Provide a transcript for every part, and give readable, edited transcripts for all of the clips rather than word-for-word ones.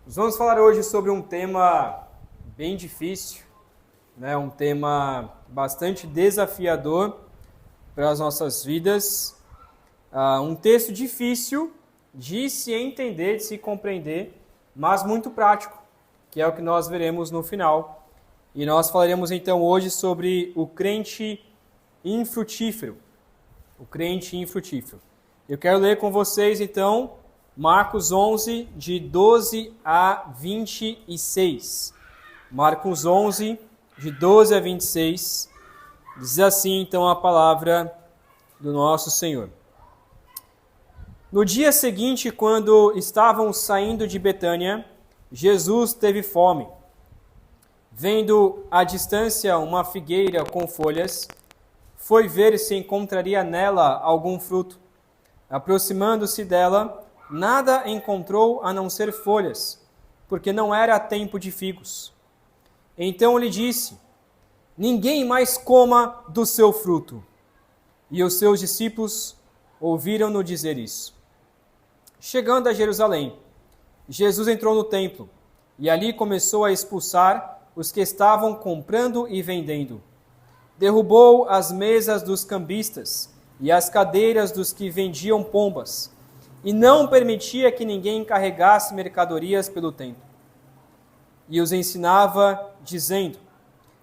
Nós vamos falar hoje sobre um tema bem difícil, né? Um tema bastante desafiador para as nossas vidas, um texto difícil de se entender, de se compreender, mas muito prático, que é o que nós veremos no final. E nós falaremos então hoje sobre o crente infrutífero. O crente infrutífero. Eu quero ler com vocês então Marcos 11, de 12 a 26. Marcos 11, de 12 a 26. Diz assim então a palavra do nosso Senhor. No dia seguinte, quando estavam saindo de Betânia, Jesus teve fome. Vendo à distância uma figueira com folhas, foi ver se encontraria nela algum fruto. Aproximando-se dela, nada encontrou a não ser folhas, porque não era tempo de figos. Então lhe disse: ninguém mais coma do seu fruto. E os seus discípulos ouviram-no dizer isso. Chegando a Jerusalém, Jesus entrou no templo, e ali começou a expulsar os que estavam comprando e vendendo. Derrubou as mesas dos cambistas e as cadeiras dos que vendiam pombas, e não permitia que ninguém carregasse mercadorias pelo templo. E os ensinava, dizendo: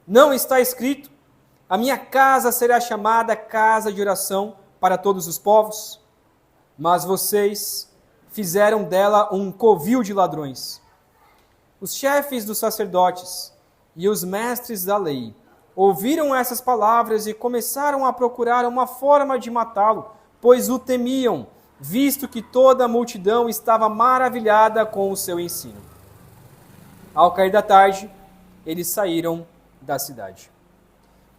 não está escrito, a minha casa será chamada casa de oração para todos os povos? Mas vocês fizeram dela um covil de ladrões. Os chefes dos sacerdotes e os mestres da lei ouviram essas palavras e começaram a procurar uma forma de matá-lo, pois o temiam, visto que toda a multidão estava maravilhada com o seu ensino. Ao cair da tarde, eles saíram da cidade.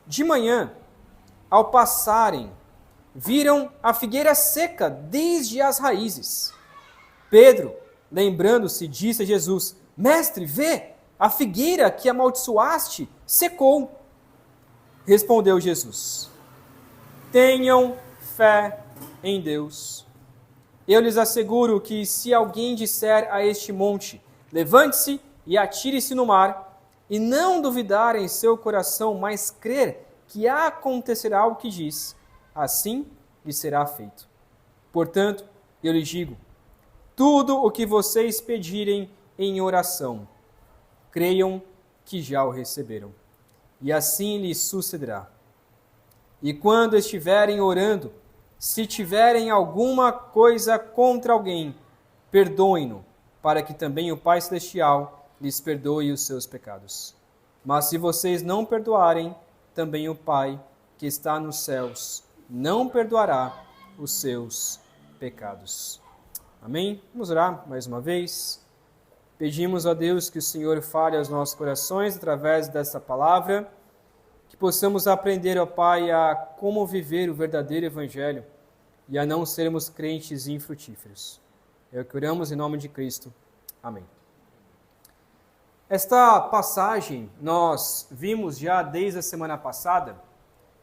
De manhã, ao passarem, viram a figueira seca desde as raízes. Pedro, lembrando-se, disse a Jesus: Mestre, vê, a figueira que amaldiçoaste secou. Respondeu Jesus: tenham fé em Deus. Eu lhes asseguro que se alguém disser a este monte: levante-se e atire-se no mar, e não duvidar em seu coração, mas crer que acontecerá o que diz, assim lhe será feito. Portanto, eu lhes digo: tudo o que vocês pedirem em oração, creiam que já o receberam, e assim lhes sucederá. E quando estiverem orando, se tiverem alguma coisa contra alguém, perdoem-no, para que também o Pai Celestial lhes perdoe os seus pecados. Mas se vocês não perdoarem, também o Pai, que está nos céus, não perdoará os seus pecados. Amém? Vamos orar mais uma vez. Pedimos a Deus que o Senhor fale aos nossos corações através desta palavra, que possamos aprender, ó Pai, a como viver o verdadeiro Evangelho e a não sermos crentes infrutíferos. É o que oramos em nome de Cristo. Amém. Esta passagem nós vimos já desde a semana passada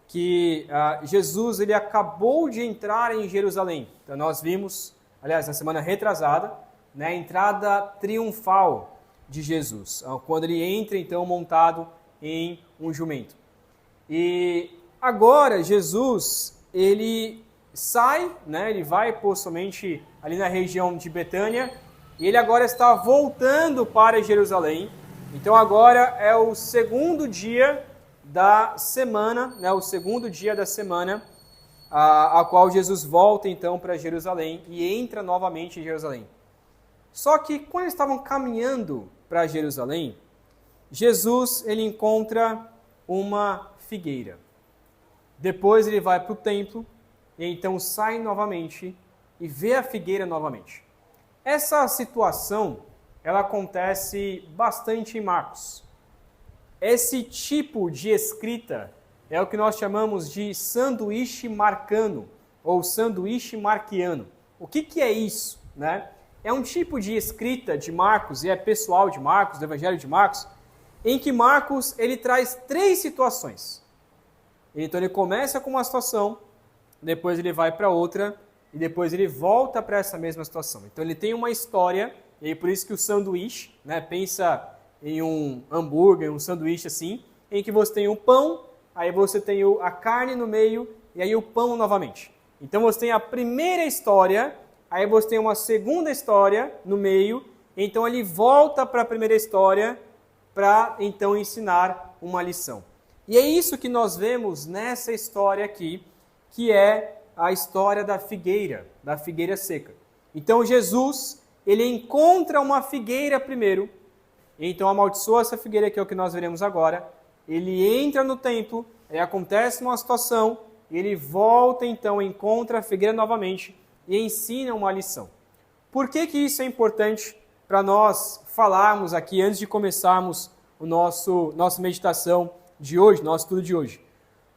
que Jesus ele acabou de entrar em Jerusalém. Então nós vimos, aliás, na semana retrasada, a entrada triunfal de Jesus, quando ele entra então montado em um jumento. E agora Jesus, ele sai, ele vai possivelmente ali na região de Betânia, e ele agora está voltando para Jerusalém. Então agora é o segundo dia da semana, o segundo dia da semana, a qual Jesus volta então para Jerusalém e entra novamente em Jerusalém. Só que quando eles estavam caminhando para Jerusalém, Jesus ele encontra uma figueira. Depois ele vai para o templo e então sai novamente e vê a figueira novamente. Essa situação ela acontece bastante em Marcos. Esse tipo de escrita é o que nós chamamos de sanduíche marcano ou sanduíche marquiano. O que é isso, É um tipo de escrita de Marcos, e é pessoal de Marcos, do Evangelho de Marcos, em que Marcos ele traz três situações. Então ele começa com uma situação, depois ele vai para outra, e depois ele volta para essa mesma situação. Então ele tem uma história e aí por isso que o sanduíche, né, pensa em um hambúrguer, um sanduíche assim, em que você tem o pão, aí você tem a carne no meio, e aí o pão novamente. Então você tem a primeira história, aí você tem uma segunda história no meio, então ele volta para a primeira história para então ensinar uma lição. E é isso que nós vemos nessa história aqui, que é a história da figueira seca. Então Jesus, ele encontra uma figueira primeiro, então amaldiçoa essa figueira, que é o que nós veremos agora. Ele entra no templo, aí acontece uma situação, ele volta então, encontra a figueira novamente e ensina uma lição. Por que isso é importante para nós falarmos aqui, antes de começarmos o nossa meditação de hoje, nosso estudo de hoje?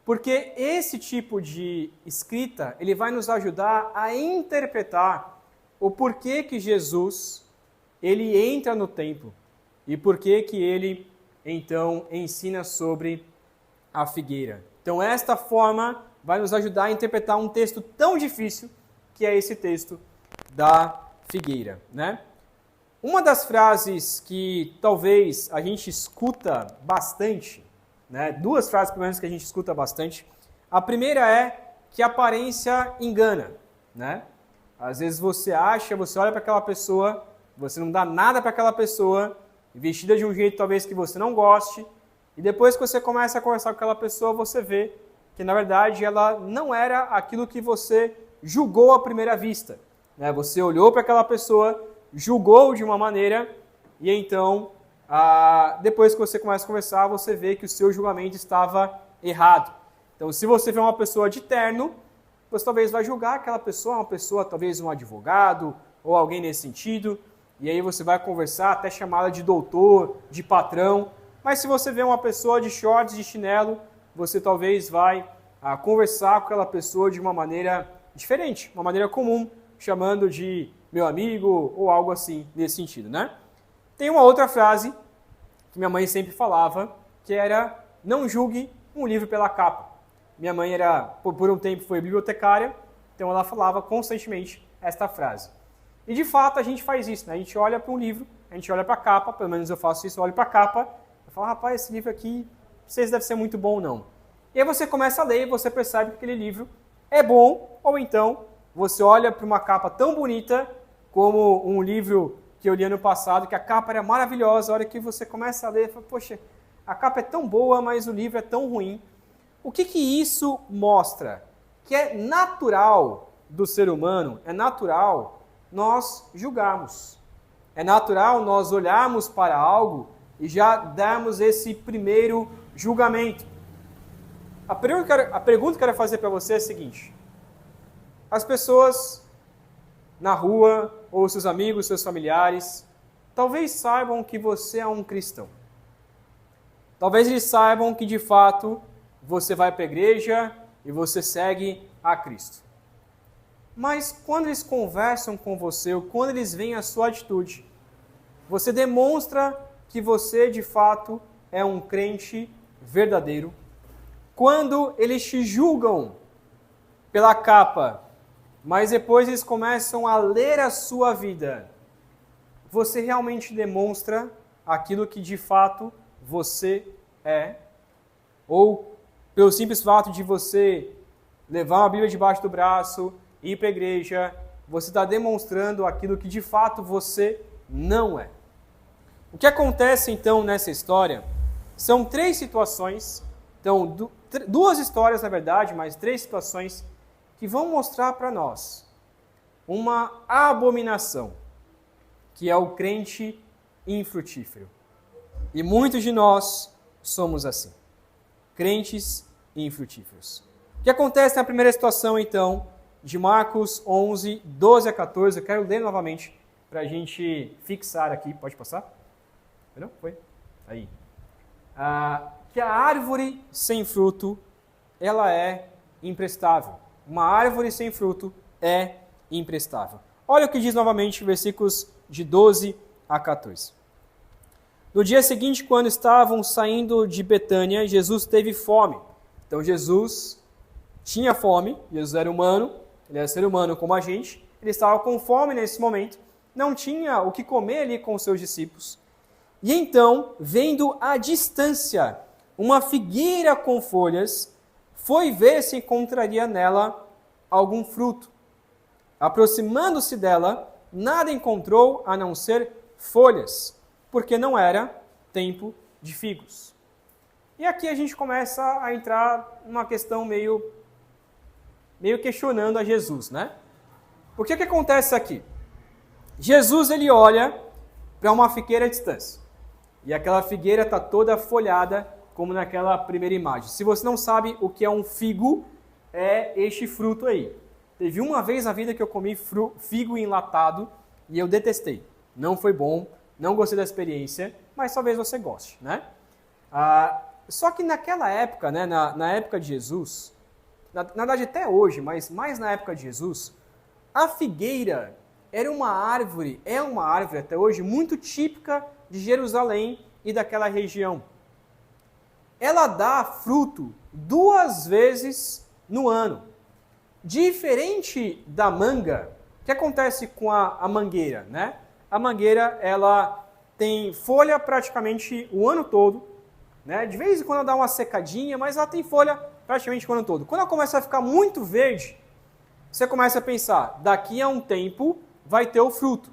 Porque esse tipo de escrita, ele vai nos ajudar a interpretar o porquê que Jesus, ele entra no templo e porquê que ele, então, ensina sobre a figueira. Então, esta forma vai nos ajudar a interpretar um texto tão difícil que é esse texto da figueira, né? Uma das frases que talvez a gente escuta bastante, né? Duas frases, pelo menos, que a gente escuta bastante. A primeira é que a aparência engana, né? Às vezes você olha para aquela pessoa, você não dá nada para aquela pessoa, vestida de um jeito talvez que você não goste, e depois que você começa a conversar com aquela pessoa, você vê que na verdade ela não era aquilo que você julgou à primeira vista, né? Você olhou para aquela pessoa, julgou de uma maneira, e então depois que você começa a conversar, você vê que o seu julgamento estava errado. Então, se você vê uma pessoa de terno, você talvez vai julgar aquela pessoa, uma pessoa, talvez um advogado, ou alguém nesse sentido, e aí você vai conversar, até chamá-la de doutor, de patrão. Mas se você vê uma pessoa de shorts, de chinelo, você talvez vai conversar com aquela pessoa de uma maneira diferente, uma maneira comum, chamando de meu amigo, ou algo assim, nesse sentido, né? Tem uma outra frase que minha mãe sempre falava, que era, não julgue um livro pela capa. Minha mãe por um tempo foi bibliotecária, então ela falava constantemente esta frase. E de fato a gente faz isso, né? A gente olha para um livro, a gente olha para a capa, pelo menos eu faço isso, eu olho para a capa, eu falo, rapaz, esse livro aqui, não sei se deve ser muito bom ou não. E aí você começa a ler e você percebe que aquele livro é bom, ou então você olha para uma capa tão bonita, como um livro que eu li ano passado, que a capa era maravilhosa, a hora que você começa a ler, fala, poxa, a capa é tão boa, mas o livro é tão ruim. O que isso mostra? Que é natural do ser humano, é natural nós julgarmos. É natural nós olharmos para algo e já darmos esse primeiro julgamento. A pergunta que eu quero fazer para você é a seguinte. As pessoas na rua, ou seus amigos, seus familiares, talvez saibam que você é um cristão. Talvez eles saibam que, de fato, você vai para a igreja e você segue a Cristo. Mas quando eles conversam com você, ou quando eles veem a sua atitude, você demonstra que você, de fato, é um crente verdadeiro. Quando eles te julgam pela capa, mas depois eles começam a ler a sua vida, você realmente demonstra aquilo que de fato você é? Ou pelo simples fato de você levar uma Bíblia debaixo do braço, ir para a igreja, você está demonstrando aquilo que de fato você não é. O que acontece então nessa história são três situações, então duas histórias na verdade, mas três situações que vão mostrar para nós uma abominação, que é o crente infrutífero. E muitos de nós somos assim, crentes infrutíferos. O que acontece na primeira situação, então, de Marcos 11, 12 a 14, eu quero ler novamente para a gente fixar aqui, pode passar? Não? Foi? Aí. Que a árvore sem fruto, ela é imprestável. Uma árvore sem fruto é imprestável. Olha o que diz novamente, versículos de 12 a 14. No dia seguinte, quando estavam saindo de Betânia, Jesus teve fome. Então Jesus tinha fome, Jesus era humano, ele era ser humano como a gente, ele estava com fome nesse momento, não tinha o que comer ali com os seus discípulos. E então, vendo à distância uma figueira com folhas, foi ver se encontraria nela algum fruto. Aproximando-se dela, nada encontrou a não ser folhas, porque não era tempo de figos. E aqui a gente começa a entrar numa questão meio questionando a Jesus, né? Porque o que acontece aqui? Jesus, ele olha para uma figueira à distância. E aquela figueira está toda folhada, como naquela primeira imagem. Se você não sabe o que é um figo, é este fruto aí. Teve uma vez na vida que eu comi figo enlatado e eu detestei. Não foi bom, não gostei da experiência, mas talvez você goste, né? Só que naquela época, né, na época de Jesus, na verdade até hoje, mas mais na época de Jesus, a figueira é uma árvore até hoje muito típica de Jerusalém e daquela região. Ela dá fruto 2 vezes no ano. Diferente da manga, o que acontece com a mangueira, né? A mangueira, ela tem folha praticamente o ano todo, né? De vez em quando ela dá uma secadinha, mas ela tem folha praticamente o ano todo. Quando ela começa a ficar muito verde, você começa a pensar, daqui a um tempo vai ter o fruto.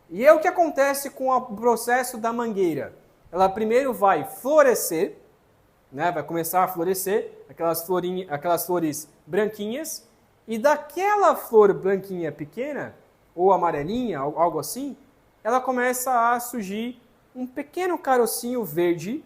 E é o que acontece com o processo da mangueira. Ela primeiro vai florescer, né? Vai começar a florescer, aquelas flores branquinhas, e daquela flor branquinha pequena, ou amarelinha, algo assim, ela começa a surgir um pequeno carocinho verde.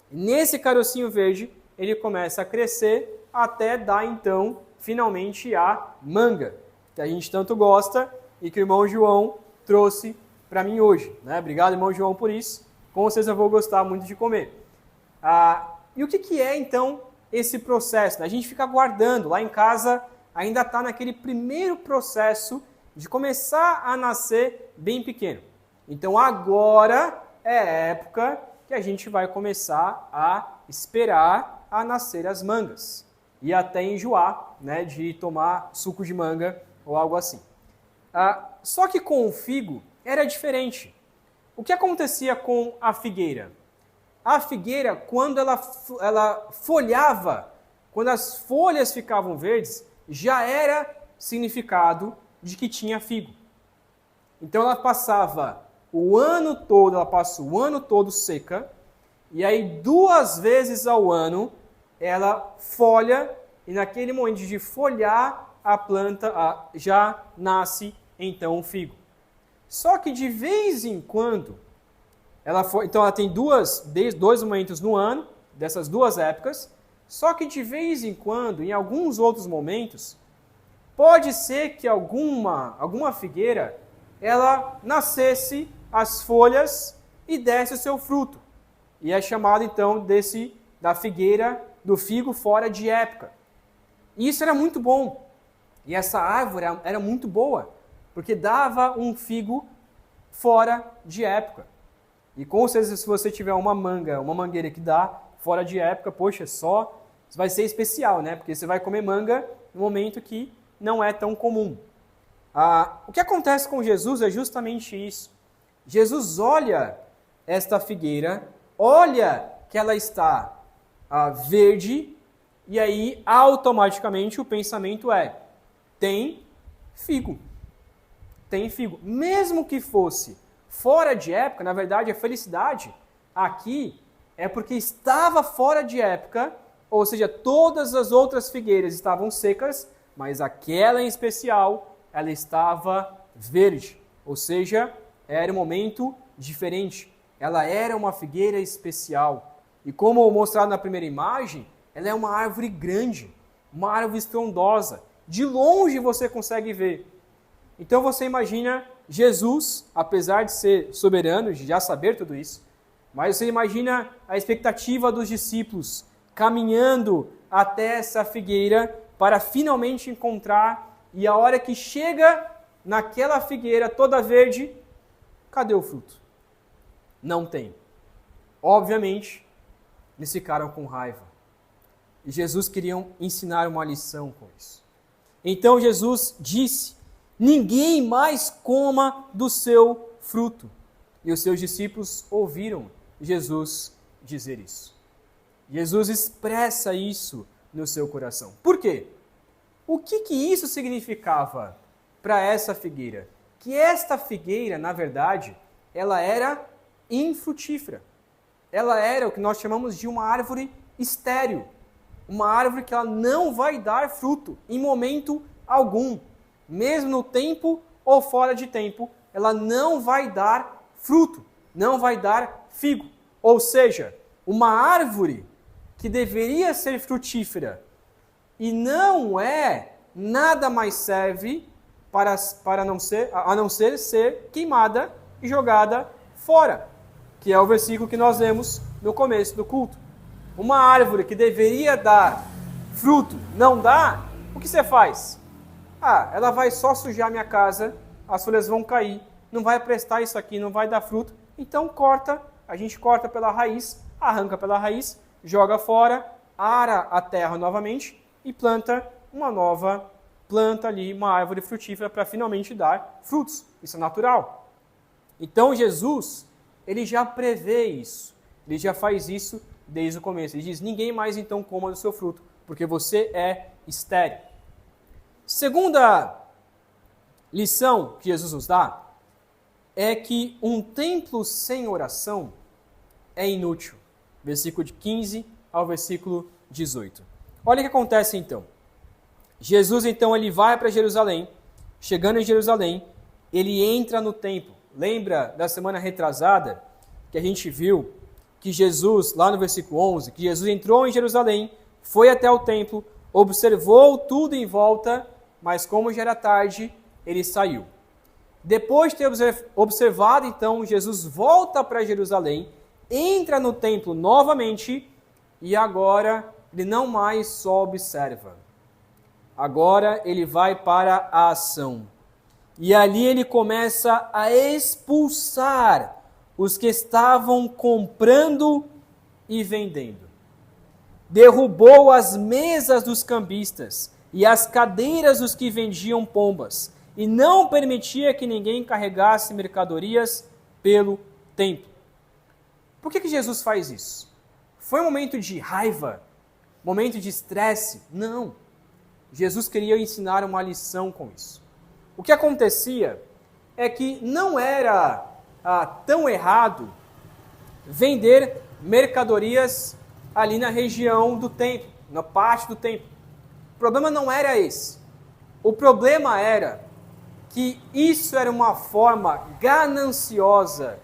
Nesse carocinho verde, ele começa a crescer até dar, então, finalmente a manga, que a gente tanto gosta e que o irmão João trouxe para mim hoje, né? Obrigado, irmão João, por isso. Com certeza eu vou gostar muito de comer. E o que é, então, esse processo? A gente fica guardando. Lá em casa, ainda está naquele primeiro processo de começar a nascer bem pequeno. Então, agora é a época que a gente vai começar a esperar a nascer as mangas. E até enjoar, né, de tomar suco de manga ou algo assim. Só que com o figo era diferente. O que acontecia com a figueira? A figueira, quando ela folhava, quando as folhas ficavam verdes, já era significado de que tinha figo. Então ela passava o ano todo, ela passa o ano todo seca, e aí 2 vezes ao ano ela folha, e naquele momento de folhar a planta já nasce então o figo. Só que de vez em quando, então ela tem dois momentos no ano, dessas 2 épocas, só que de vez em quando, em alguns outros momentos, pode ser que alguma figueira, ela nascesse as folhas e desse o seu fruto. E é chamado então da figueira, do figo fora de época. E isso era muito bom. E essa árvore era muito boa, porque dava um figo fora de época. E com certeza, se você tiver uma mangueira que dá fora de época, poxa, vai ser especial, né? Porque você vai comer manga no momento que não é tão comum. O que acontece com Jesus é justamente isso. Jesus olha esta figueira, olha que ela está verde, e aí automaticamente o pensamento é: tem figo. Tem figo. Mesmo que fosse fora de época, na verdade a felicidade aqui é porque estava fora de época, ou seja, todas as outras figueiras estavam secas, mas aquela em especial, ela estava verde, ou seja, era um momento diferente. Ela era uma figueira especial. E como mostrado na primeira imagem, ela é uma árvore grande, uma árvore estrondosa. De longe você consegue ver. Então você imagina Jesus, apesar de ser soberano, de já saber tudo isso, mas você imagina a expectativa dos discípulos caminhando até essa figueira para finalmente encontrar, e a hora que chega naquela figueira toda verde, cadê o fruto? Não tem. Obviamente, eles ficaram com raiva. E Jesus queria ensinar uma lição com isso. Então Jesus disse ninguém mais coma do seu fruto. E os seus discípulos ouviram Jesus dizer isso. Jesus expressa isso no seu coração. Por quê? O que isso significava para essa figueira? Que esta figueira, na verdade, ela era infrutífera. Ela era o que nós chamamos de uma árvore estéril. Uma árvore que ela não vai dar fruto em momento algum. Mesmo no tempo ou fora de tempo, ela não vai dar fruto, não vai dar figo. Ou seja, uma árvore que deveria ser frutífera e não é, nada mais serve a não ser queimada e jogada fora, que é o versículo que nós lemos no começo do culto. Uma árvore que deveria dar fruto, não dá, o que você faz? Ela vai só sujar minha casa, as folhas vão cair, não vai prestar isso aqui, não vai dar fruto, então a gente corta pela raiz, arranca pela raiz, joga fora, ara a terra novamente e planta uma nova planta ali, uma árvore frutífera para finalmente dar frutos. Isso é natural. Então Jesus, ele já prevê isso, ele já faz isso desde o começo. Ele diz, ninguém mais então coma do seu fruto, porque você é estéril. Segunda lição que Jesus nos dá é que um templo sem oração é inútil. Versículo de 15 ao versículo 18. Olha o que acontece então. Jesus então ele vai para Jerusalém, chegando em Jerusalém, ele entra no templo. Lembra da semana retrasada que a gente viu que Jesus, lá no versículo 11, que Jesus entrou em Jerusalém, foi até o templo, observou tudo em volta, mas como já era tarde, ele saiu. Depois de ter observado, então, Jesus volta para Jerusalém, entra no templo novamente e agora ele não mais só observa. Agora ele vai para a ação. E ali ele começa a expulsar os que estavam comprando e vendendo. Derrubou as mesas dos cambistas e as cadeiras dos que vendiam pombas, e não permitia que ninguém carregasse mercadorias pelo templo. Por que Jesus faz isso? Foi um momento de raiva? Momento de estresse? Não. Jesus queria ensinar uma lição com isso. O que acontecia é que não era tão errado vender mercadorias ali na região do templo, na parte do templo. O problema não era esse. O problema era que isso era uma forma gananciosa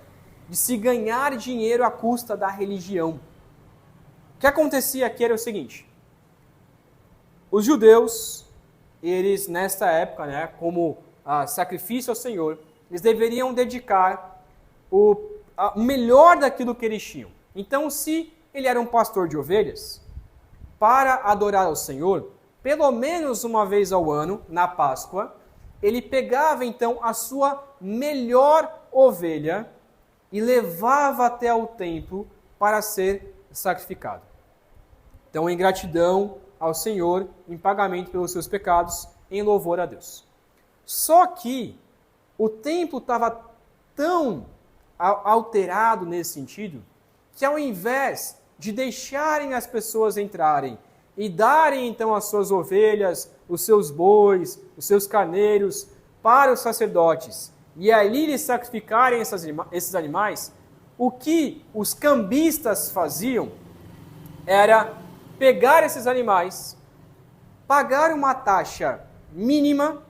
de se ganhar dinheiro à custa da religião. O que acontecia aqui era o seguinte: os judeus, eles nesta época, como sacrifício ao Senhor, eles deveriam dedicar o melhor daquilo que eles tinham. Então, se ele era um pastor de ovelhas, para adorar ao Senhor, pelo menos uma vez ao ano, na Páscoa, ele pegava então a sua melhor ovelha e levava até o templo para ser sacrificado. Então, em gratidão ao Senhor, em pagamento pelos seus pecados, em louvor a Deus. Só que o templo estava tão alterado nesse sentido, que ao invés de deixarem as pessoas entrarem e darem então as suas ovelhas, os seus bois, os seus carneiros para os sacerdotes, e ali lhes sacrificarem esses animais, o que os cambistas faziam era pegar esses animais, pagar uma taxa mínima,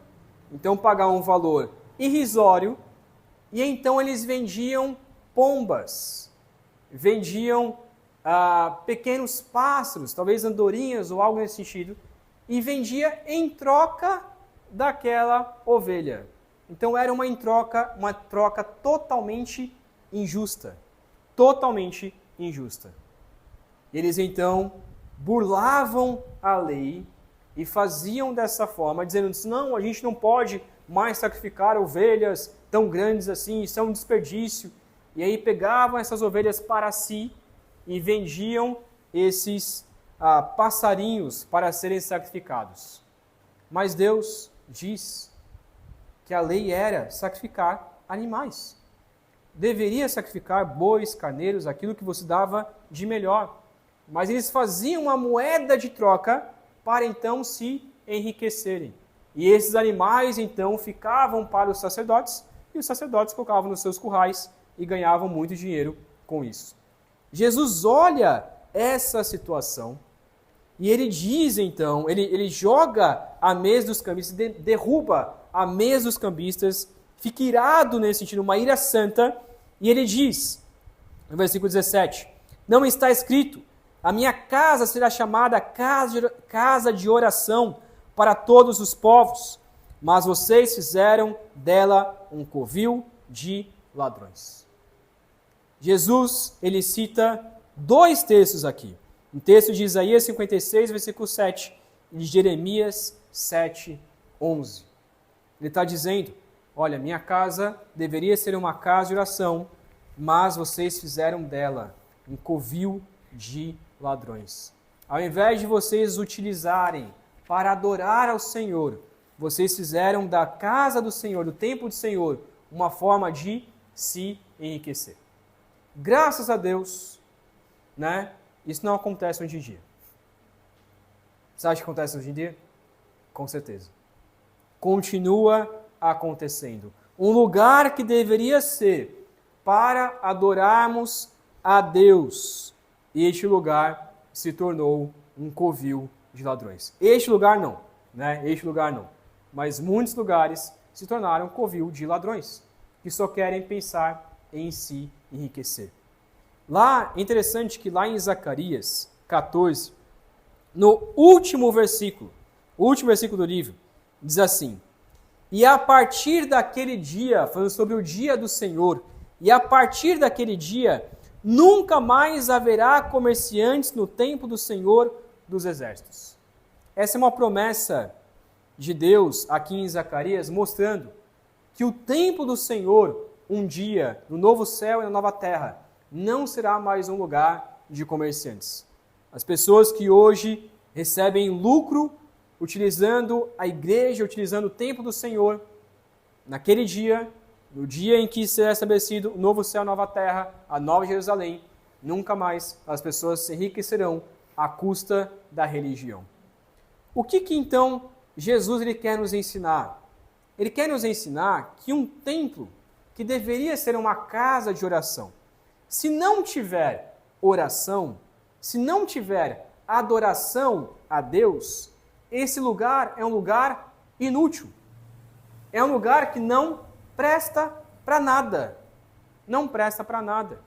então pagar um valor irrisório, e então eles vendiam pombas, vendiam pequenos pássaros, talvez andorinhas ou algo nesse sentido, e vendia em troca daquela ovelha. Então era uma troca totalmente injusta. Totalmente injusta. Eles então burlavam a lei e faziam dessa forma, dizendo, não, a gente não pode mais sacrificar ovelhas tão grandes assim, isso é um desperdício. E aí pegavam essas ovelhas para si e vendiam esses passarinhos para serem sacrificados. Mas Deus diz que a lei era sacrificar animais. Deveria sacrificar bois, carneiros, aquilo que você dava de melhor. Mas eles faziam uma moeda de troca para então se enriquecerem. E esses animais então ficavam para os sacerdotes, e os sacerdotes colocavam nos seus currais e ganhavam muito dinheiro com isso. Jesus olha essa situação e ele diz então, ele joga a mesa dos cambistas, derruba a mesa dos cambistas, fica irado nesse sentido, uma ira santa, e ele diz, no versículo 17, não está escrito, a minha casa será chamada casa de oração para todos os povos, mas vocês fizeram dela um covil de ladrões. Jesus, ele cita dois textos aqui. Um texto de Isaías 56, versículo 7, e de Jeremias 7, 11. Ele está dizendo, olha, minha casa deveria ser uma casa de oração, mas vocês fizeram dela um covil de ladrões. Ao invés de vocês utilizarem para adorar ao Senhor, vocês fizeram da casa do Senhor, do templo do Senhor, uma forma de se enriquecer. Graças a Deus, né? Isso não acontece hoje em dia. Você acha que acontece hoje em dia? Com certeza. Continua acontecendo. Um lugar que deveria ser para adorarmos a Deus, este lugar se tornou um covil de ladrões. Este lugar não, né? Este lugar não. Mas muitos lugares se tornaram covil de ladrões, que só querem pensar em se enriquecer. Lá, é interessante que lá em Zacarias 14, no último versículo do livro, diz assim, e a partir daquele dia, falando sobre o dia do Senhor, e a partir daquele dia, nunca mais haverá comerciantes no templo do Senhor dos Exércitos. Essa é uma promessa de Deus aqui em Zacarias, mostrando que o templo do Senhor, um dia, no novo céu e na nova terra, não será mais um lugar de comerciantes. As pessoas que hoje recebem lucro utilizando a igreja, utilizando o templo do Senhor, naquele dia, no dia em que será estabelecido o novo céu e a nova terra, a nova Jerusalém, nunca mais as pessoas se enriquecerão à custa da religião. O que então Jesus ele quer nos ensinar? Ele quer nos ensinar que um templo, que deveria ser uma casa de oração, se não tiver oração, se não tiver adoração a Deus, esse lugar é um lugar inútil. É um lugar que não presta para nada. Não presta para nada.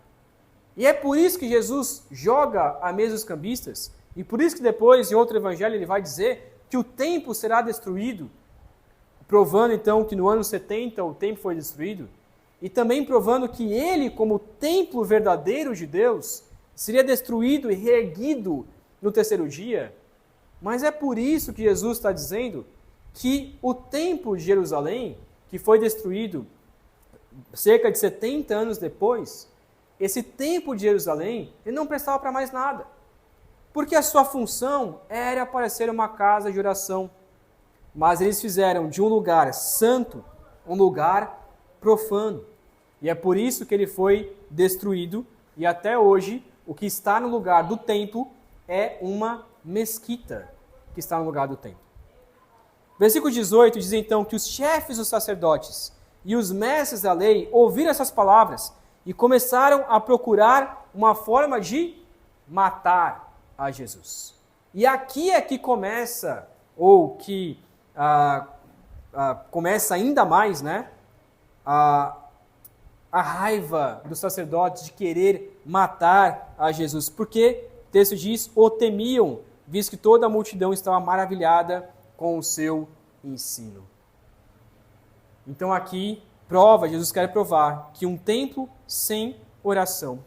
E é por isso que Jesus joga a mesa dos cambistas, e por isso que depois, em outro evangelho, ele vai dizer que o templo será destruído, provando então que no ano 70 o templo foi destruído, e também provando que ele, como templo verdadeiro de Deus, seria destruído e reerguido no terceiro dia. Mas é por isso que Jesus está dizendo que o templo de Jerusalém, que foi destruído cerca de 70 anos depois, esse templo de Jerusalém, ele não prestava para mais nada. Porque a sua função era para ser uma casa de oração. Mas eles fizeram de um lugar santo um lugar profano. E é por isso que ele foi destruído. E até hoje, o que está no lugar do templo é uma mesquita que está no lugar do templo. Versículo 18 diz então que os chefes dos sacerdotes e os mestres da lei ouviram essas palavras e começaram a procurar uma forma de matar a Jesus. E aqui é que começa, ou que começa ainda mais, né, a raiva dos sacerdotes de querer matar a Jesus. Porque o texto diz, o temiam, visto que toda a multidão estava maravilhada com o seu ensino. Então aqui Jesus quer provar que um templo sem oração,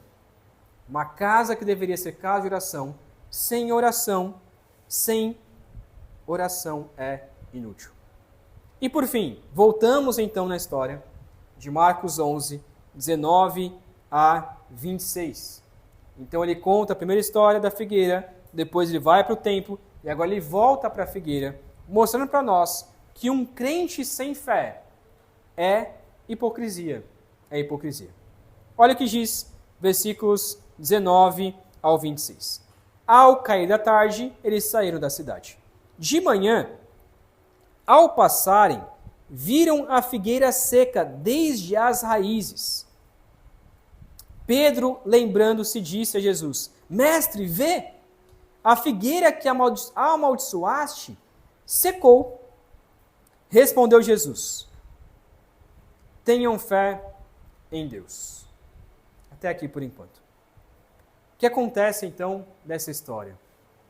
uma casa que deveria ser casa de oração, sem oração é inútil. E por fim, voltamos então na história de Marcos 11, 19 a 26. Então ele conta a primeira história da figueira, depois ele vai para o templo e agora ele volta para a figueira, mostrando para nós que um crente sem fé é hipocrisia. É hipocrisia. Olha o que diz versículos 19 ao 26. Ao cair da tarde, eles saíram da cidade. De manhã, ao passarem, viram a figueira seca desde as raízes. Pedro, lembrando-se, disse a Jesus: Mestre, vê, a figueira que amaldiçoaste secou. Respondeu Jesus: tenham fé em Deus. Até aqui por enquanto. O que acontece então nessa história?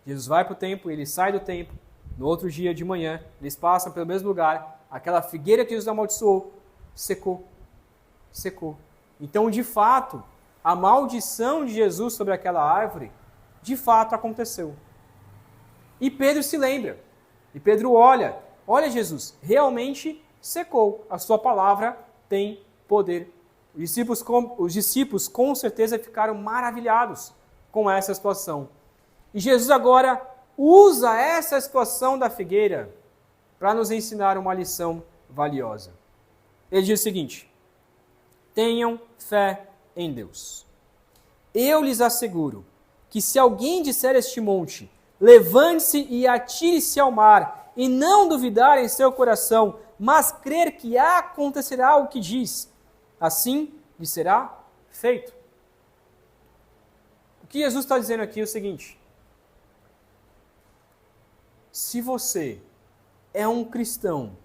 Jesus vai para o templo, ele sai do templo, no outro dia de manhã, eles passam pelo mesmo lugar, aquela figueira que Jesus amaldiçoou, secou. Então, de fato, a maldição de Jesus sobre aquela árvore, de fato aconteceu. E Pedro se lembra, e Pedro olha Jesus, realmente secou, a sua palavra tem poder. Os discípulos com certeza ficaram maravilhados com essa situação. E Jesus agora usa essa situação da figueira para nos ensinar uma lição valiosa. Ele diz o seguinte: tenham fé em Deus. Eu lhes asseguro que se alguém disser a este monte, levante-se e atire-se ao mar, e não duvidar em seu coração, mas crer que acontecerá o que diz, assim lhe será feito. O que Jesus está dizendo aqui é o seguinte: se você é um cristão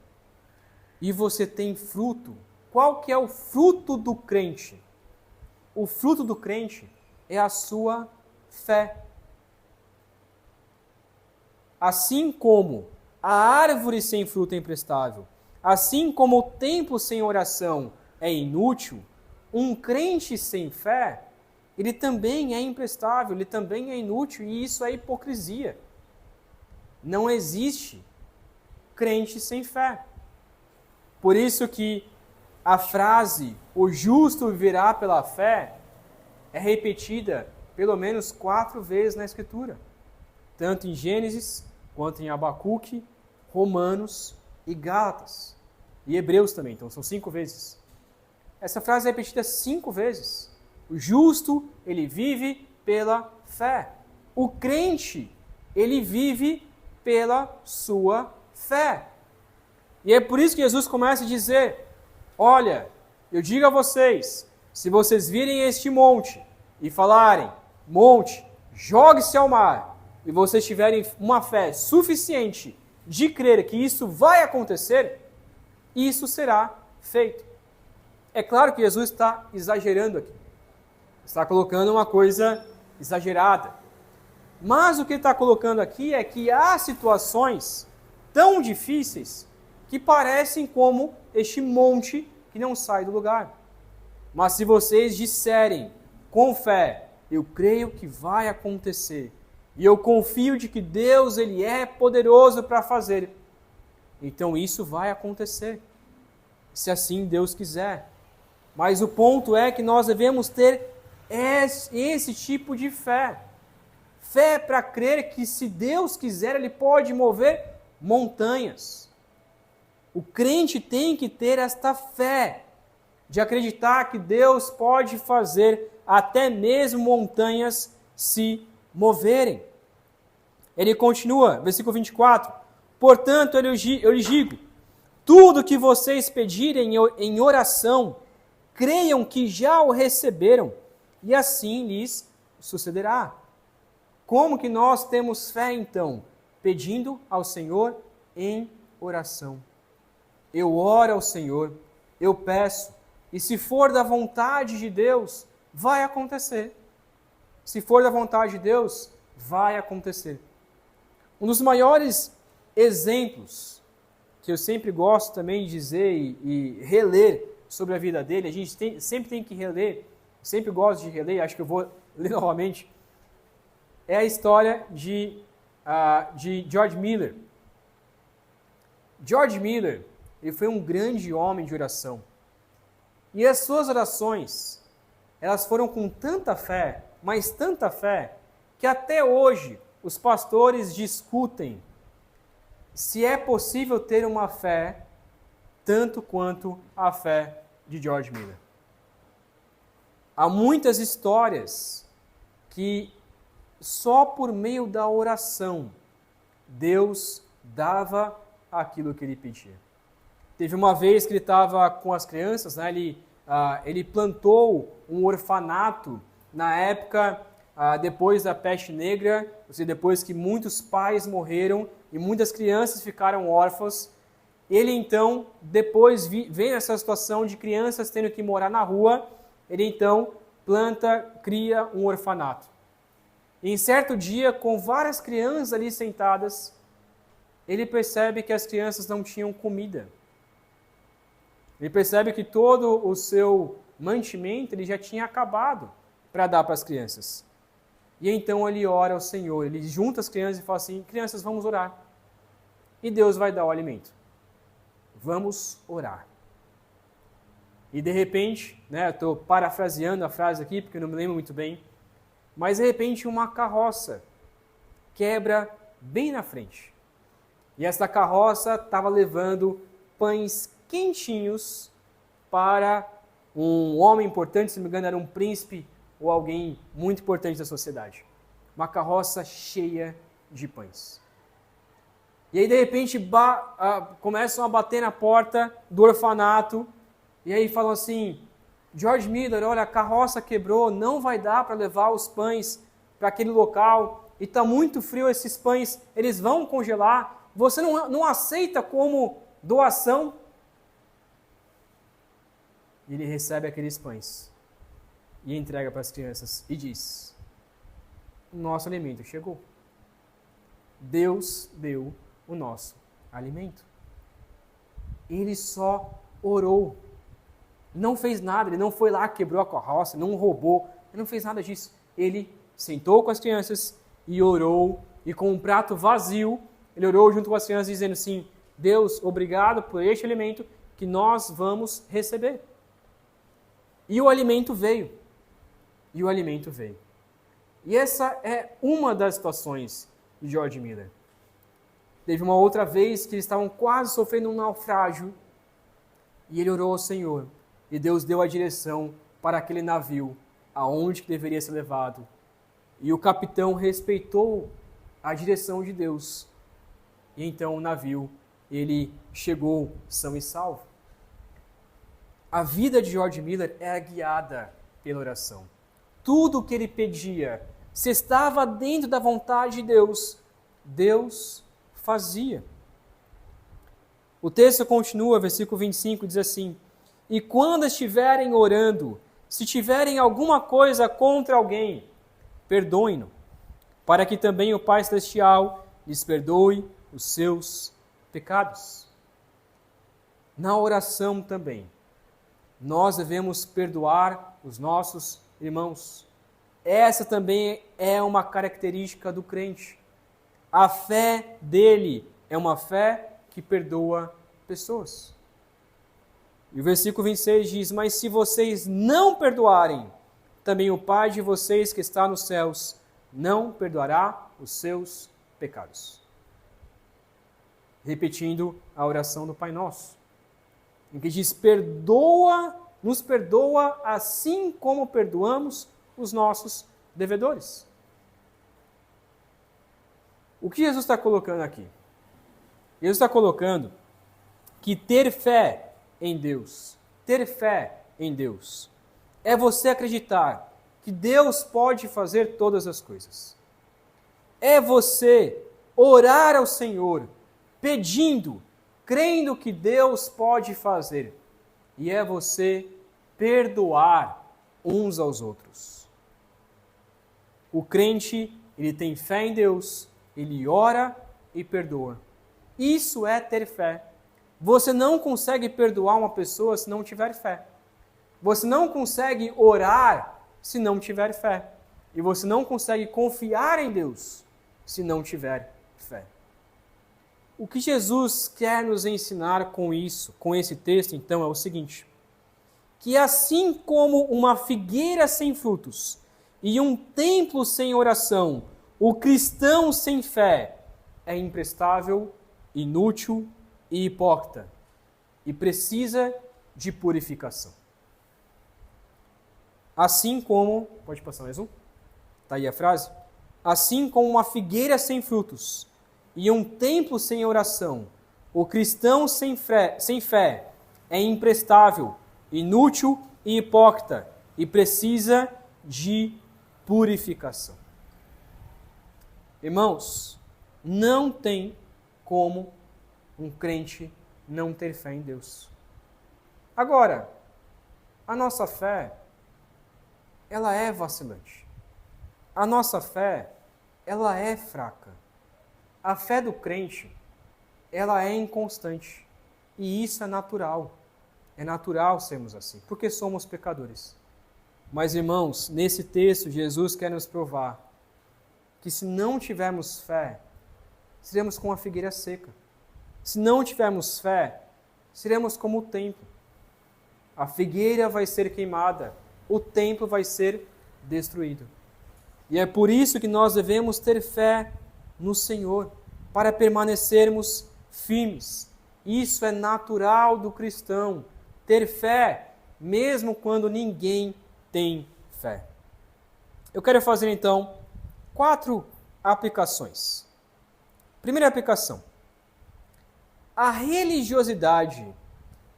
e você tem fruto, qual que é o fruto do crente? O fruto do crente é a sua fé. Assim como a árvore sem fruto é imprestável, assim como o tempo sem oração é inútil, um crente sem fé, ele também é imprestável, ele também é inútil, e isso é hipocrisia. Não existe crente sem fé. Por isso que a frase, o justo viverá pela fé, é repetida pelo menos 4 vezes na Escritura. Tanto em Gênesis, quanto em Abacuque, Romanos e Gálatas. E Hebreus também, então são 5 vezes. Essa frase é repetida 5 vezes. O justo, ele vive pela fé. O crente, ele vive pela sua fé. E é por isso que Jesus começa a dizer: olha, eu digo a vocês, se vocês virem este monte e falarem, monte, jogue-se ao mar, e vocês tiverem uma fé suficiente de crer que isso vai acontecer, isso será feito. É claro que Jesus está exagerando aqui. Está colocando uma coisa exagerada. Mas o que ele está colocando aqui é que há situações tão difíceis que parecem como este monte que não sai do lugar. Mas se vocês disserem com fé, eu creio que vai acontecer, e eu confio de que Deus ele é poderoso para fazer, então isso vai acontecer, se assim Deus quiser. Mas o ponto é que nós devemos ter esse tipo de fé. Fé para crer que se Deus quiser, Ele pode mover montanhas. O crente tem que ter esta fé de acreditar que Deus pode fazer até mesmo montanhas se moverem. Ele continua, versículo 24: portanto, eu lhes digo, tudo que vocês pedirem em oração, creiam que já o receberam, e assim lhes sucederá. Como que nós temos fé, então? Pedindo ao Senhor em oração. Eu oro ao Senhor, eu peço, e se for da vontade de Deus, vai acontecer. Se for da vontade de Deus, vai acontecer. Um dos maiores exemplos que eu sempre gosto também de dizer e reler sobre a vida dele, a gente sempre tem que reler, sempre gosto de reler, acho que eu vou ler novamente, é a história de George Miller. George Miller, ele foi um grande homem de oração. E as suas orações, elas foram com tanta fé, mas tanta fé, que até hoje os pastores discutem se é possível ter uma fé tanto quanto a fé de George Miller. Há muitas histórias que só por meio da oração Deus dava aquilo que ele pedia. Teve uma vez que ele estava com as crianças, né? Ele plantou um orfanato na época depois da peste negra, ou seja, depois que muitos pais morreram e muitas crianças ficaram órfãs. Ele então, depois vendo essa situação de crianças tendo que morar na rua, ele então cria um orfanato. E em certo dia, com várias crianças ali sentadas, ele percebe que as crianças não tinham comida. Ele percebe que todo o seu mantimento ele já tinha acabado para dar para as crianças. E então ele ora ao Senhor, ele junta as crianças e fala assim: crianças, vamos orar. E Deus vai dar o alimento. Vamos orar. E de repente, né, eu estou parafraseando a frase aqui, porque eu não me lembro muito bem, mas de repente uma carroça quebra bem na frente. E essa carroça estava levando pães quentinhos para um homem importante, se não me engano era um príncipe ou alguém muito importante da sociedade. Uma carroça cheia de pães. E aí de repente começam a bater na porta do orfanato e aí falam assim: George Miller, olha, a carroça quebrou, não vai dar para levar os pães para aquele local e está muito frio, esses pães, eles vão congelar, você não aceita como doação? E ele recebe aqueles pães e entrega para as crianças e diz: nosso alimento chegou. Deus deu o nosso alimento. Ele só orou. Não fez nada, ele não foi lá, quebrou a carroça, não roubou, ele não fez nada disso. Ele sentou com as crianças e orou, e com um prato vazio, ele orou junto com as crianças dizendo assim: Deus, obrigado por este alimento que nós vamos receber. E o alimento veio. E o alimento veio. E essa é uma das situações de George Miller. Teve uma outra vez que eles estavam quase sofrendo um naufrágio e ele orou ao Senhor. E Deus deu a direção para aquele navio, aonde que deveria ser levado. E o capitão respeitou a direção de Deus. E então o navio, ele chegou são e salvo. A vida de George Miller era guiada pela oração. Tudo o que ele pedia, se estava dentro da vontade de Deus, Deus fazia. O texto continua, versículo 25, diz assim: e quando estiverem orando, se tiverem alguma coisa contra alguém, perdoem-no, para que também o Pai Celestial lhes perdoe os seus pecados. Na oração também, nós devemos perdoar os nossos irmãos. Essa também é uma característica do crente. A fé dele é uma fé que perdoa pessoas. E o versículo 26 diz: mas se vocês não perdoarem, também o Pai de vocês que está nos céus não perdoará os seus pecados. Repetindo a oração do Pai Nosso, em que diz: nos perdoa assim como perdoamos os nossos devedores. O que Jesus está colocando aqui? Jesus está colocando que ter fé em Deus, é você acreditar que Deus pode fazer todas as coisas. É você orar ao Senhor, pedindo, crendo que Deus pode fazer. E é você perdoar uns aos outros. O crente, ele tem fé em Deus, ele ora e perdoa. Isso é ter fé. Você não consegue perdoar uma pessoa se não tiver fé. Você não consegue orar se não tiver fé. E você não consegue confiar em Deus se não tiver fé. O que Jesus quer nos ensinar com isso, com esse texto, então, é o seguinte: que assim como uma figueira sem frutos e um templo sem oração, o cristão sem fé é imprestável, inútil e hipócrita. e precisa de purificação. Assim como, pode passar mais um? Está aí a frase? Assim como uma figueira sem frutos e um templo sem oração, o cristão sem fé é imprestável, inútil e hipócrita e precisa de purificação. Irmãos, não tem como um crente não ter fé em Deus. Agora, a nossa fé, ela é vacilante. A nossa fé, ela é fraca. A fé do crente, ela é inconstante. E isso é natural. É natural sermos assim, porque somos pecadores. Mas, irmãos, nesse texto, Jesus quer nos provar que se não tivermos fé, seremos como a figueira seca. Se não tivermos fé, seremos como o templo. A figueira vai ser queimada, o templo vai ser destruído. E é por isso que nós devemos ter fé no Senhor, para permanecermos firmes. Isso é natural do cristão, ter fé, mesmo quando ninguém tem fé. Eu quero fazer então 4 aplicações. Primeira aplicação: a religiosidade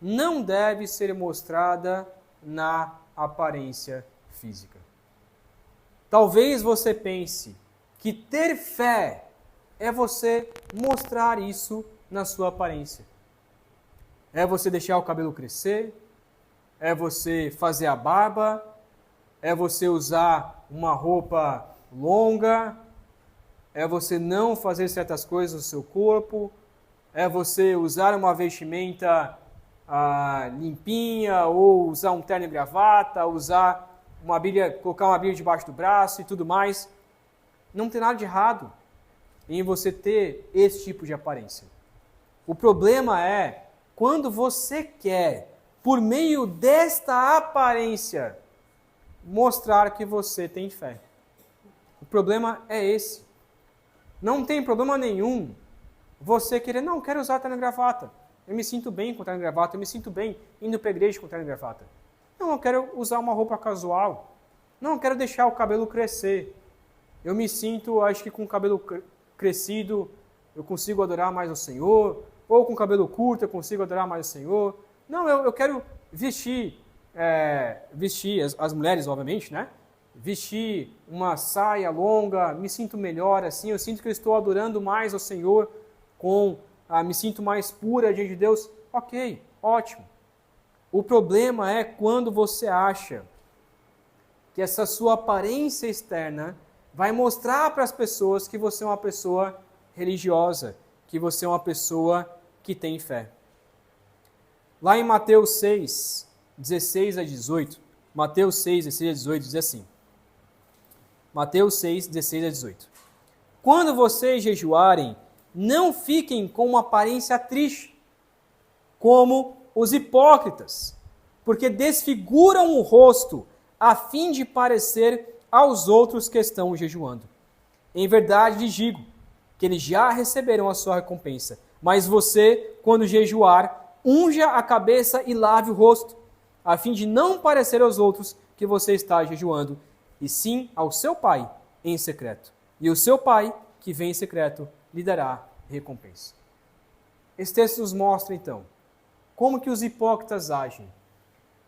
não deve ser mostrada na aparência física. Talvez você pense que ter fé é você mostrar isso na sua aparência. É você deixar o cabelo crescer, é você fazer a barba, é você usar uma roupa longa, é você não fazer certas coisas no seu corpo, é você usar uma vestimenta limpinha, ou usar um terno e gravata, usar uma Bíblia, colocar uma Bíblia debaixo do braço e tudo mais. Não tem nada de errado em você ter esse tipo de aparência. O problema é quando você quer, por meio desta aparência, mostrar que você tem fé. O problema é esse. Não tem problema nenhum você querer, não, quero usar terno e gravata. Eu me sinto bem com terno e gravata, eu me sinto bem indo para a igreja com terno e gravata. Não, eu quero usar uma roupa casual. Não, eu quero deixar o cabelo crescer. Eu me sinto, acho que com o cabelo crescido eu consigo adorar mais o Senhor, ou com o cabelo curto eu consigo adorar mais o Senhor. Não, eu quero vestir as mulheres, obviamente, né? Vestir uma saia longa, me sinto melhor assim, eu sinto que eu estou adorando mais ao Senhor, me sinto mais pura diante de Deus. Ok, ótimo. O problema é quando você acha que essa sua aparência externa vai mostrar para as pessoas que você é uma pessoa religiosa, que você é uma pessoa que tem fé. Lá em Mateus 6, 16 a 18, Mateus 6, 16 a 18 diz assim, Mateus 6, 16 a 18. Quando vocês jejuarem, não fiquem com uma aparência triste, como os hipócritas, porque desfiguram o rosto a fim de parecer aos outros que estão jejuando. Em verdade lhes digo que eles já receberam a sua recompensa, mas você, quando jejuar, unja a cabeça e lave o rosto, a fim de não parecer aos outros que você está jejuando, e sim ao seu Pai em secreto. E o seu Pai, que vem em secreto, lhe dará recompensa. Esse texto nos mostra, então, como que os hipócritas agem.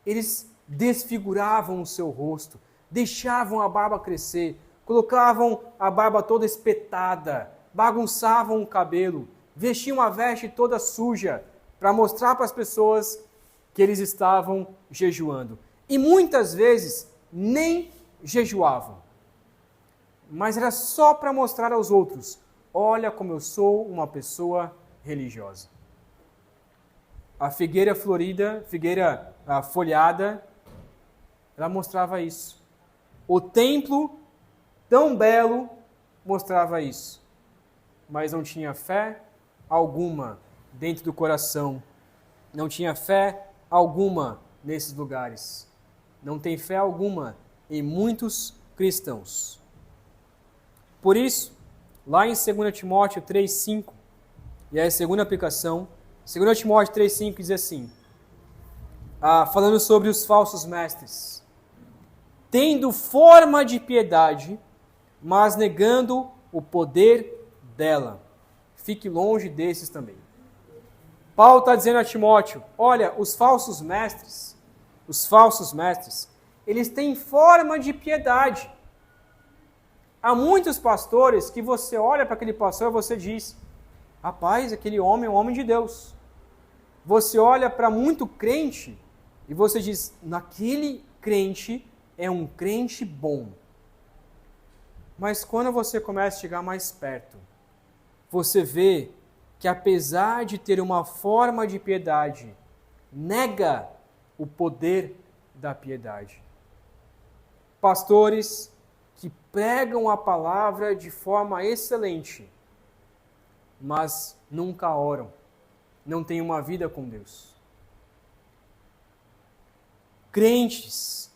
Eles desfiguravam o seu rosto, deixavam a barba crescer, colocavam a barba toda espetada, bagunçavam o cabelo, vestiam a veste toda suja para mostrar para as pessoas que eles estavam jejuando. E muitas vezes nem jejuavam. Mas era só para mostrar aos outros, olha como eu sou uma pessoa religiosa. A figueira florida, folhada, ela mostrava isso. O templo, tão belo, mostrava isso. Mas não tinha fé alguma dentro do coração. Não tinha fé alguma nesses lugares. Não tem fé alguma em muitos cristãos. Por isso, lá em 2 Timóteo 3,5, e é a segunda aplicação, 2 Timóteo 3,5 diz assim, falando sobre os falsos mestres. Tendo forma de piedade, mas negando o poder dela. Fique longe desses também. Paulo está dizendo a Timóteo, olha, os falsos mestres, eles têm forma de piedade. Há muitos pastores que você olha para aquele pastor e você diz, rapaz, aquele homem é um homem de Deus. Você olha para muito crente e você diz, naquele crente é um crente bom. Mas quando você começa a chegar mais perto, você vê que apesar de ter uma forma de piedade, nega o poder da piedade. Pastores que pregam a palavra de forma excelente, mas nunca oram, não têm uma vida com Deus. Crentes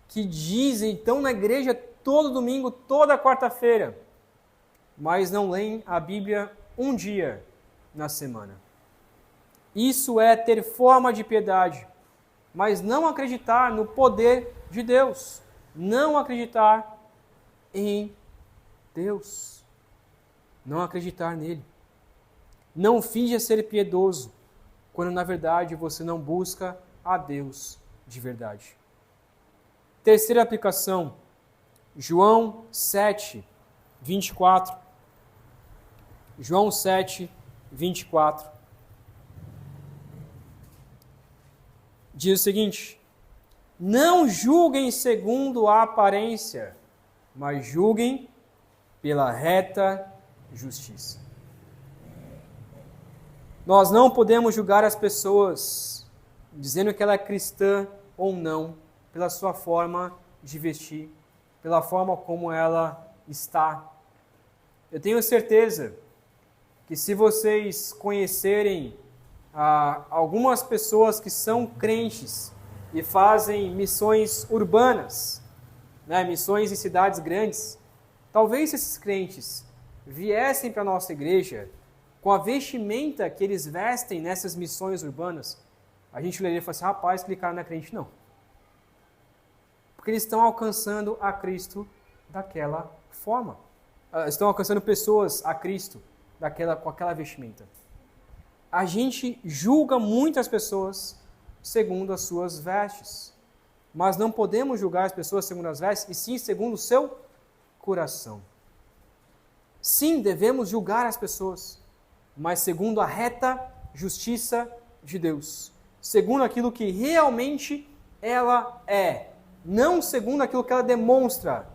que dizem, estão na igreja todo domingo, toda quarta-feira, mas não leem a Bíblia um dia na semana. Isso é ter forma de piedade, mas não acreditar no poder de Deus, não acreditar em Deus, não acreditar nele. Não finja ser piedoso, quando na verdade você não busca a Deus de verdade. Terceira aplicação, João 7, 24. João 7, 24. Diz o seguinte, não julguem segundo a aparência, mas julguem pela reta justiça. Nós não podemos julgar as pessoas dizendo que ela é cristã ou não, pela sua forma de vestir, pela forma como ela está. Eu tenho certeza que se vocês conhecerem algumas pessoas que são crentes e fazem missões urbanas, né, missões em cidades grandes, talvez esses crentes viessem para a nossa igreja com a vestimenta que eles vestem nessas missões urbanas, a gente olharia e falaria assim, rapaz, aquele cara não é crente não. Porque eles estão alcançando a Cristo daquela forma. Estão alcançando pessoas a Cristo com aquela vestimenta. A gente julga muitas pessoas segundo as suas vestes. Mas não podemos julgar as pessoas segundo as vestes, e sim segundo o seu coração. Sim, devemos julgar as pessoas, mas segundo a reta justiça de Deus. Segundo aquilo que realmente ela é. Não segundo aquilo que ela demonstra,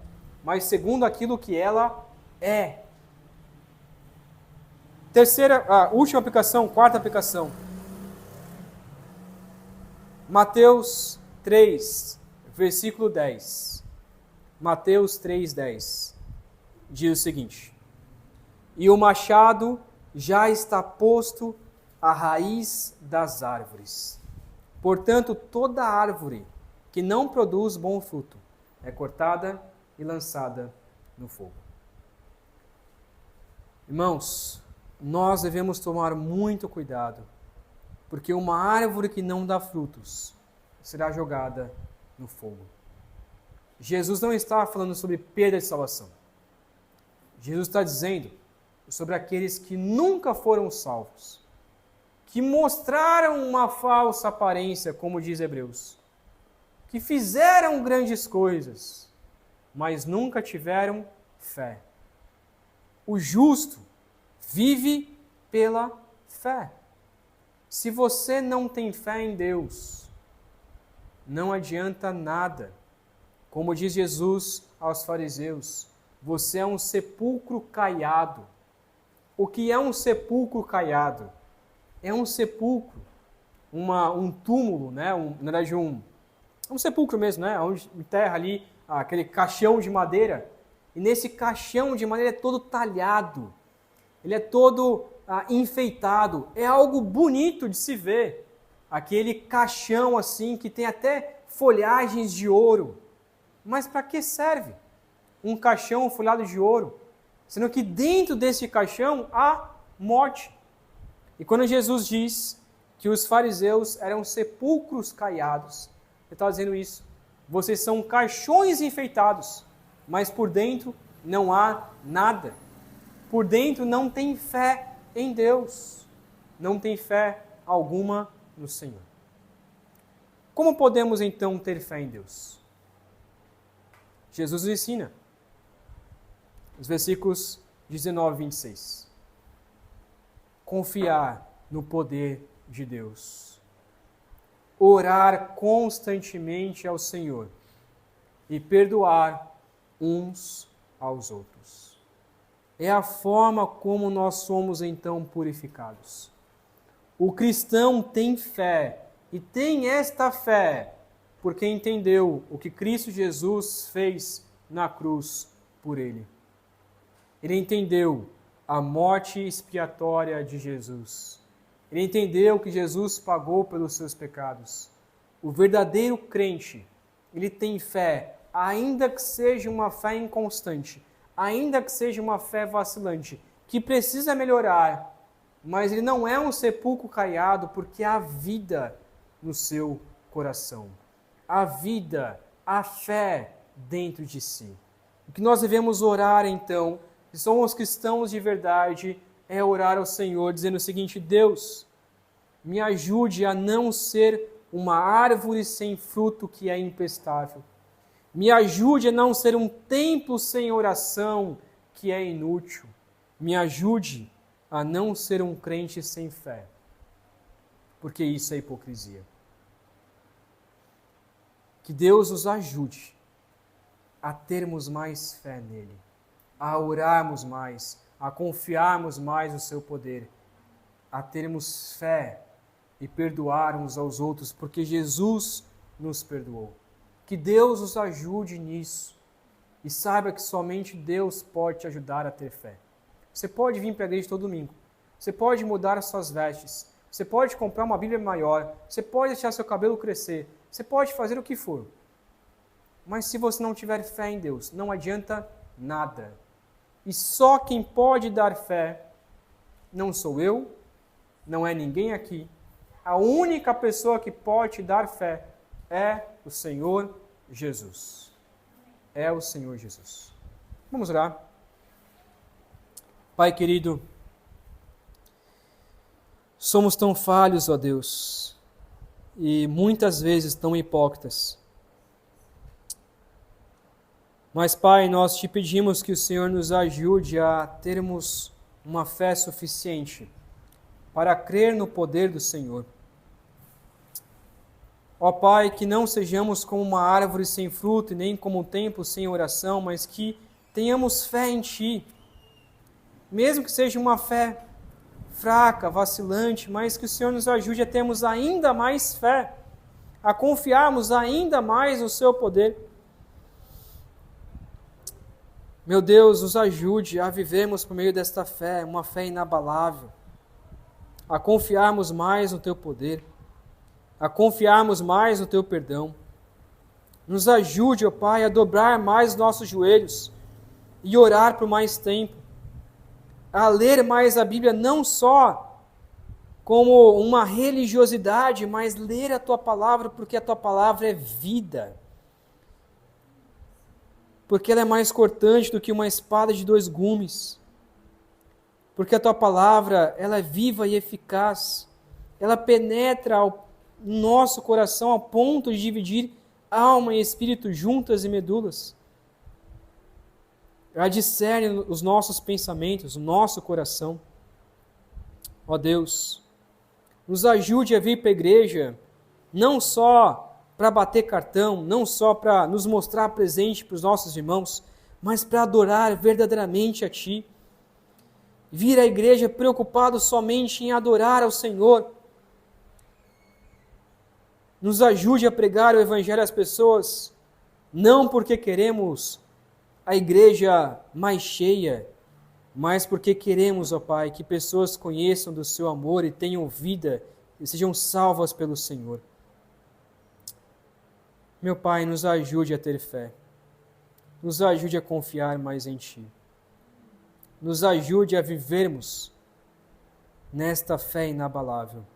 mas segundo aquilo que ela é. Última aplicação, quarta aplicação. Mateus 3, versículo 10. Mateus 3, 10. Diz o seguinte: e o machado já está posto à raiz das árvores. Portanto, toda árvore que não produz bom fruto é cortada e lançada no fogo. Irmãos, nós devemos tomar muito cuidado, porque uma árvore que não dá frutos será jogada no fogo. Jesus não está falando sobre perda de salvação. Jesus está dizendo sobre aqueles que nunca foram salvos, que mostraram uma falsa aparência, como diz Hebreus, que fizeram grandes coisas, mas nunca tiveram fé. O justo vive pela fé. Se você não tem fé em Deus, não adianta nada. Como diz Jesus aos fariseus, você é um sepulcro caiado. O que é um sepulcro caiado? É um sepulcro, um túmulo, né? Na verdade, um sepulcro mesmo, né? Onde enterra ali aquele caixão de madeira. E nesse caixão de madeira é todo talhado. Ele é todo enfeitado. É algo bonito de se ver. Aquele caixão assim que tem até folhagens de ouro. Mas para que serve um caixão folhado de ouro? Sendo que dentro desse caixão há morte. E quando Jesus diz que os fariseus eram sepulcros caiados, ele está dizendo isso. Vocês são caixões enfeitados, mas por dentro não há nada. Por dentro não tem fé em Deus. Não tem fé alguma no Senhor. Como podemos então ter fé em Deus? Jesus nos ensina. Os versículos 19 e 26. Confiar no poder de Deus. Orar constantemente ao Senhor e perdoar uns aos outros. É a forma como nós somos então purificados. O cristão tem fé, e tem esta fé porque entendeu o que Cristo Jesus fez na cruz por ele. Ele entendeu a morte expiatória de Jesus. Ele entendeu que Jesus pagou pelos seus pecados. O verdadeiro crente, ele tem fé, ainda que seja uma fé inconstante, ainda que seja uma fé vacilante, que precisa melhorar, mas ele não é um sepulcro caiado porque há vida no seu coração. Há vida, há fé dentro de si. O que nós devemos orar então, se somos cristãos de verdade, é orar ao Senhor dizendo o seguinte: Deus, me ajude a não ser uma árvore sem fruto que é impestável. Me ajude a não ser um templo sem oração que é inútil. Me ajude a não ser um crente sem fé, porque isso é hipocrisia. Que Deus nos ajude a termos mais fé nele, a orarmos mais, a confiarmos mais no seu poder, a termos fé e perdoar uns aos outros, porque Jesus nos perdoou. Que Deus nos ajude nisso e saiba que somente Deus pode te ajudar a ter fé. Você pode vir para a igreja todo domingo, você pode mudar as suas vestes, você pode comprar uma Bíblia maior, você pode deixar seu cabelo crescer, você pode fazer o que for. Mas se você não tiver fé em Deus, não adianta nada. E só quem pode dar fé não sou eu, não é ninguém aqui. A única pessoa que pode dar fé é o Senhor Jesus. É o Senhor Jesus. Vamos orar. Pai querido, somos tão falhos, ó Deus, e muitas vezes tão hipócritas. Mas, Pai, nós te pedimos que o Senhor nos ajude a termos uma fé suficiente para crer no poder do Senhor. Ó Pai, que não sejamos como uma árvore sem fruto e nem como um templo sem oração, mas que tenhamos fé em Ti, mesmo que seja uma fé fraca, vacilante, mas que o Senhor nos ajude a termos ainda mais fé, a confiarmos ainda mais no Seu poder. Meu Deus, nos ajude a vivermos por meio desta fé, uma fé inabalável, a confiarmos mais no Teu poder, a confiarmos mais no Teu perdão. Nos ajude, ó Pai, a dobrar mais nossos joelhos e orar por mais tempo, a ler mais a Bíblia, não só como uma religiosidade, mas ler a Tua palavra, porque a Tua palavra é vida. Porque ela é mais cortante do que uma espada de 2 gumes. Porque a Tua palavra, ela é viva e eficaz. Ela penetra no nosso coração ao ponto de dividir alma e espírito juntas e medulas. Ela discerne os nossos pensamentos, o nosso coração. Ó Deus, nos ajude a vir para a igreja, não só para bater cartão, não só para nos mostrar presente para os nossos irmãos, mas para adorar verdadeiramente a Ti. Vir à igreja preocupado somente em adorar ao Senhor. Nos ajude a pregar o Evangelho às pessoas, não porque queremos a igreja mais cheia, mas porque queremos, ó Pai, que pessoas conheçam do Seu amor e tenham vida e sejam salvas pelo Senhor. Meu Pai, nos ajude a ter fé. Nos ajude a confiar mais em Ti. Nos ajude a vivermos nesta fé inabalável.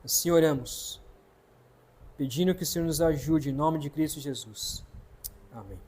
Assim oramos, pedindo que o Senhor nos ajude em nome de Cristo Jesus. Amém.